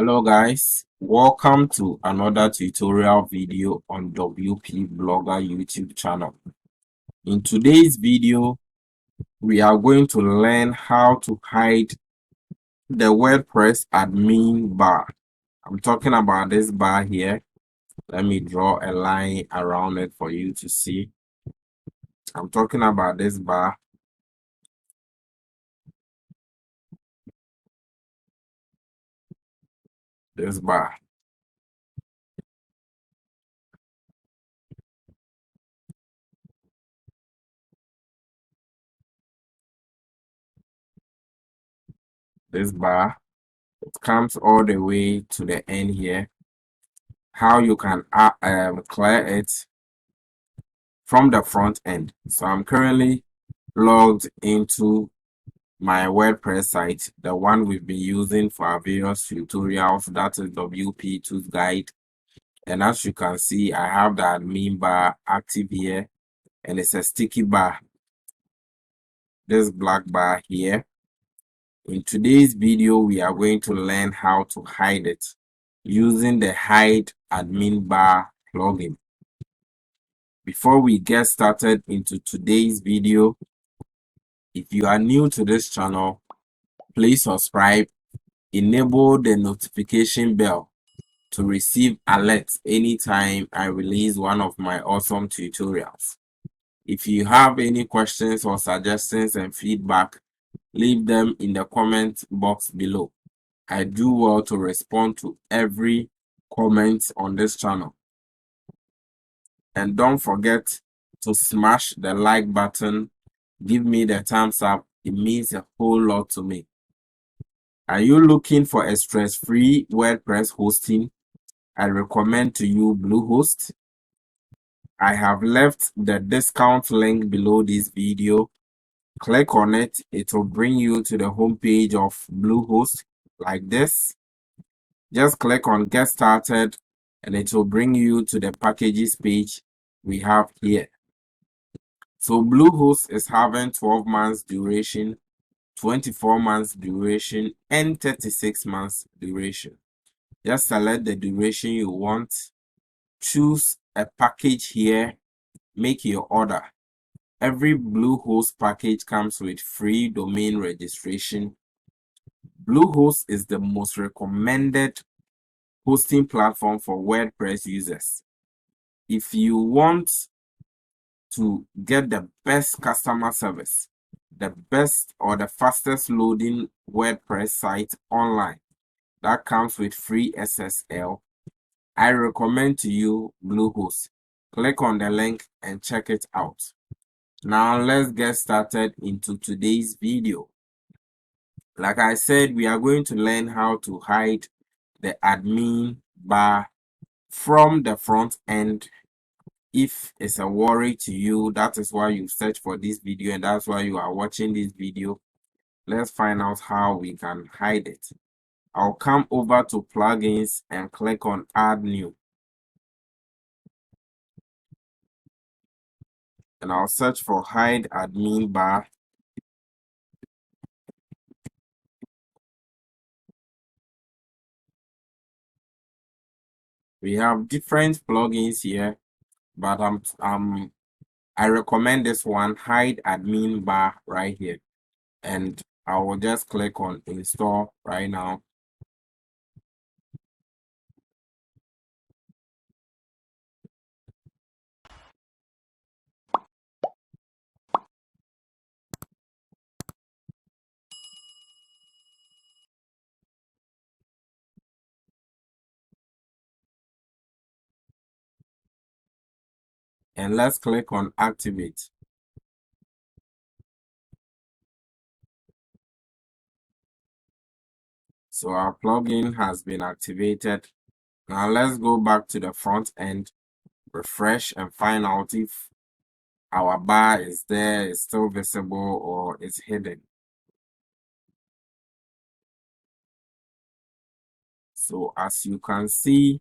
Hello guys, welcome to another tutorial video on WP Blogger YouTube channel. In today's video, we are going to learn how to hide the WordPress admin bar. I'm talking about this bar here. Let me draw a line around it for you to see. I'm talking about this bar. This bar. This bar. It comes all the way to the end here. How you can clear it from the front end. So I'm currently logged into my WordPress site, the one we've been using for our various tutorials, that is WP Tools Guide. And as you can see, I have the admin bar active here, and it's a sticky bar, this black bar here. In today's video, we are going to learn how to hide it using the Hide Admin Bar plugin. Before we get started into today's video, if you are new to this channel, please subscribe, enable the notification bell to receive alerts anytime I release one of my awesome tutorials. If you have any questions or suggestions and feedback, leave them in the comment box below. I do well to respond to every comment on this channel. And don't forget to smash the like button. Give me the thumbs up. It means a whole lot to me. Are you looking for a stress-free WordPress hosting? I recommend to you Bluehost. I have left the discount link below this video. Click on it. It will bring you to the homepage of Bluehost like this. Just click on Get Started and it will bring you to the packages page we have here. So Bluehost is having 12 months duration, 24 months duration, and 36 months duration. Just select the duration you want, choose a package here, make your order. Every Bluehost package comes with free domain registration. Bluehost is the most recommended hosting platform for WordPress users. If you want to get the best customer service, the best or the fastest loading WordPress site online that comes with free SSL, I recommend to you Bluehost. Click on the link and check it out. Now let's get started into today's video. Like I said, we are going to learn how to hide the admin bar from the front end. If it's a worry to you, that is why you search for this video and that's why you are watching this video. Let's find out how we can hide it. I'll come over to plugins and click on add new. And I'll search for hide admin bar. We have different plugins here, but I recommend this one, hide admin bar, right here. And I will just click on install right now. And let's click on activate. So our plugin has been activated. Now let's go back to the front end, refresh, and find out if our bar is there, is still visible, or is hidden. So as you can see,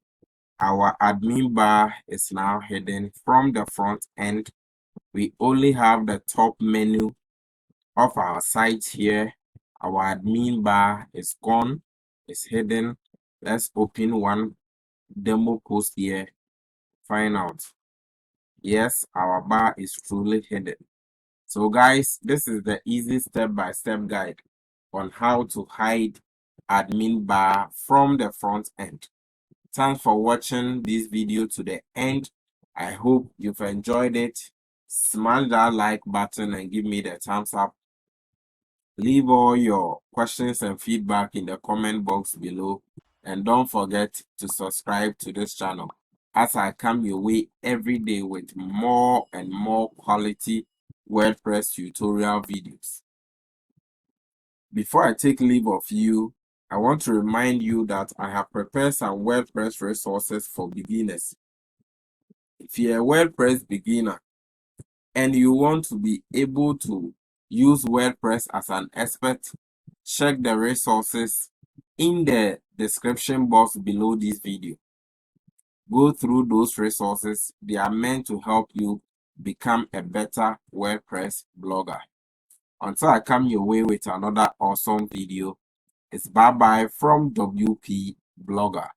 our admin bar is now hidden from the front end. We only have the top menu of our site here. Our admin bar is gone, it's hidden. Let's open one demo post here. Find out. Yes, our bar is truly hidden. So guys, this is the easy step-by-step guide on how to hide admin bar from the front end. Thanks for watching this video to the end. I hope you've enjoyed it. Smash that like button and give me the thumbs up. Leave all your questions and feedback in the comment box below. And don't forget to subscribe to this channel as I come your way every day with more and more quality WordPress tutorial videos. Before I take leave of you, I want to remind you that I have prepared some WordPress resources for beginners. If you're a WordPress beginner and you want to be able to use WordPress as an expert, check the resources in the description box below this video. Go through those resources. They are meant to help you become a better WordPress blogger. Until I come your way with another awesome video, it's bye-bye from WP Blogger.